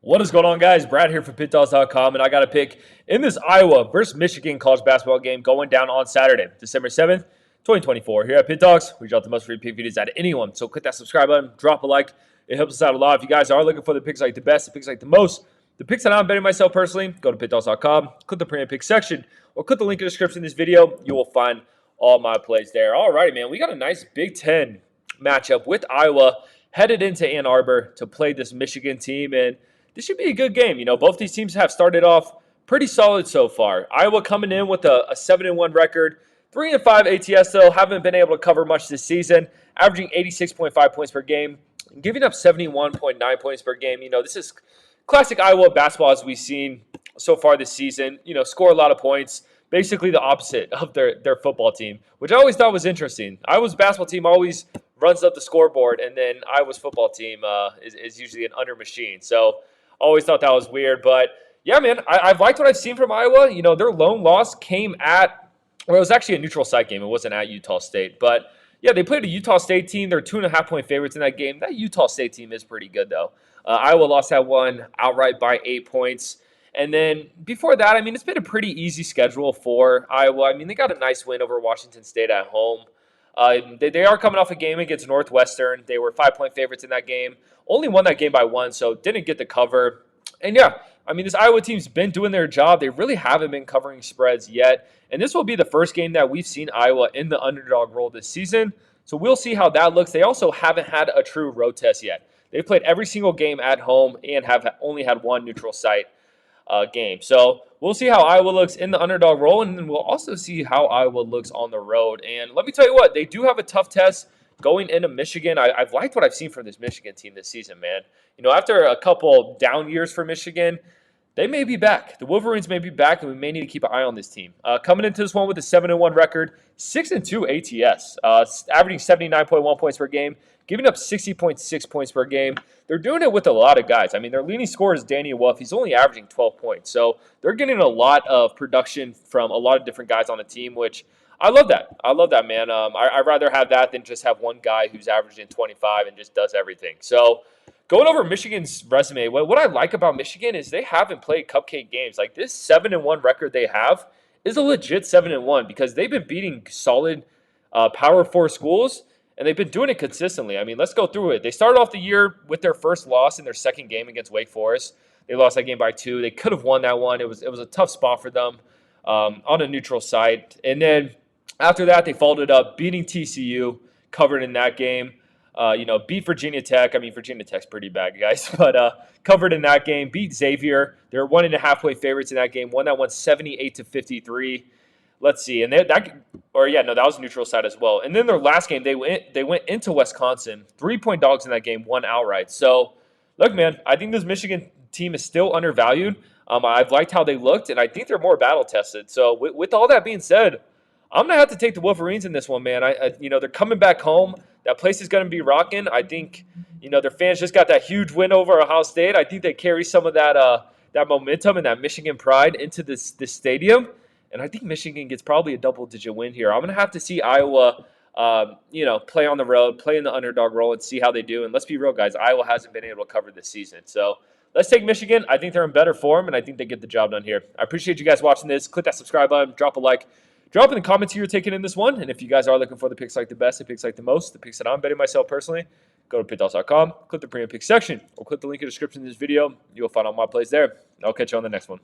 What is going on, guys? Brad here for Pickdawgz.com, and I got a pick in this Iowa versus Michigan college basketball game going down on Saturday, December 7th, 2024. Here at Pick Dawgz, we drop the most free pick videos out of anyone. So click that subscribe button, drop a like. It helps us out a lot. If you guys are looking for the picks like the best, the picks like the most, the picks that I'm betting myself personally, go to Pickdawgz.com, click the premium pick section, or click the link in the description of this video. You will find all my plays there. All righty, man. We got a nice Big Ten matchup with Iowa headed into Ann Arbor to play this Michigan team, and this should be a good game. You know, both these teams have started off pretty solid so far. Iowa coming in with a 7-1 record, 3-5 ATS though, haven't been able to cover much this season, averaging 86.5 points per game, giving up 71.9 points per game. You know, this is classic Iowa basketball as we've seen so far this season. You know, score a lot of points, basically the opposite of their football team, which I always thought was interesting. Iowa's basketball team always runs up the scoreboard, and then Iowa's football team is usually an under machine. So always thought that was weird. But yeah, man, I've liked what I've seen from Iowa. You know, their lone loss came at, well, it was actually a neutral site game. It wasn't at Utah State. But yeah, they played a Utah State team. They're 2.5-point favorites in that game. That Utah State team is pretty good, though. Iowa lost that one outright by 8 points. And then before that, I mean, it's been a pretty easy schedule for Iowa. I mean, they got a nice win over Washington State at home. They are coming off a game against Northwestern. They were 5-point favorites in that game. Only won that game by 1, so didn't get the cover. And yeah, I mean, this Iowa team's been doing their job. They really haven't been covering spreads yet. And this will be the first game that we've seen Iowa in the underdog role this season. So we'll see how that looks. They also haven't had a true road test yet. They've played every single game at home and have only had one neutral site game. So we'll see how Iowa looks in the underdog role, and then we'll also see how Iowa looks on the road. And let me tell you what, they do have a tough test going into Michigan. I've liked what I've seen from this Michigan team this season, man. You know, after a couple down years for Michigan, they may be back. The Wolverines may be back, and we may need to keep an eye on this team. Coming into this one with a 7-1 record, 6-2 ATS, averaging 79.1 points per game, giving up 60.6 points per game. They're doing it with a lot of guys. I mean, their leading scorer is Danny Wolf. He's only averaging 12 points. So they're getting a lot of production from a lot of different guys on the team, which I love that. I love that, man. I'd rather have that than just have one guy who's averaging 25 and just does everything. So going over Michigan's resume, what I like about Michigan is they haven't played cupcake games. Like, this 7-1 record they have is a legit 7-1 because they've been beating solid Power 4 schools, and they've been doing it consistently. I mean, let's go through it. They started off the year with their first loss in their second game against Wake Forest. They lost that game by 2. They could have won that one. It was a tough spot for them on a neutral site. And then after that, they followed it up, beating TCU, covered in that game. Beat Virginia Tech. I mean, Virginia Tech's pretty bad, guys, but covered in that game. Beat Xavier. They were 1.5-point favorites in that game. Won that one 78-53. Let's see, and that was neutral side as well. And then their last game, they went into Wisconsin, 3-point dogs in that game, won outright. So, look, man, I think this Michigan team is still undervalued. I've liked how they looked, and I think they're more battle tested. So, with all that being said, I'm gonna have to take the Wolverines in this one, man. They're coming back home. That place is gonna be rocking. I think, their fans just got that huge win over Ohio State. I think they carry some of that momentum and that Michigan pride into this stadium. And I think Michigan gets probably a double-digit win here. I'm going to have to see Iowa, play on the road, play in the underdog role, and see how they do. And let's be real, guys, Iowa hasn't been able to cover this season. So let's take Michigan. I think they're in better form, and I think they get the job done here. I appreciate you guys watching this. Click that subscribe button, drop a like. Drop in the comments who you're taking in this one. And if you guys are looking for the picks like the best, the picks like the most, the picks that I'm betting myself personally, go to Pickdawgz.com, click the premium pick section, or click the link in the description of this video. You will find all my plays there. I'll catch you on the next one.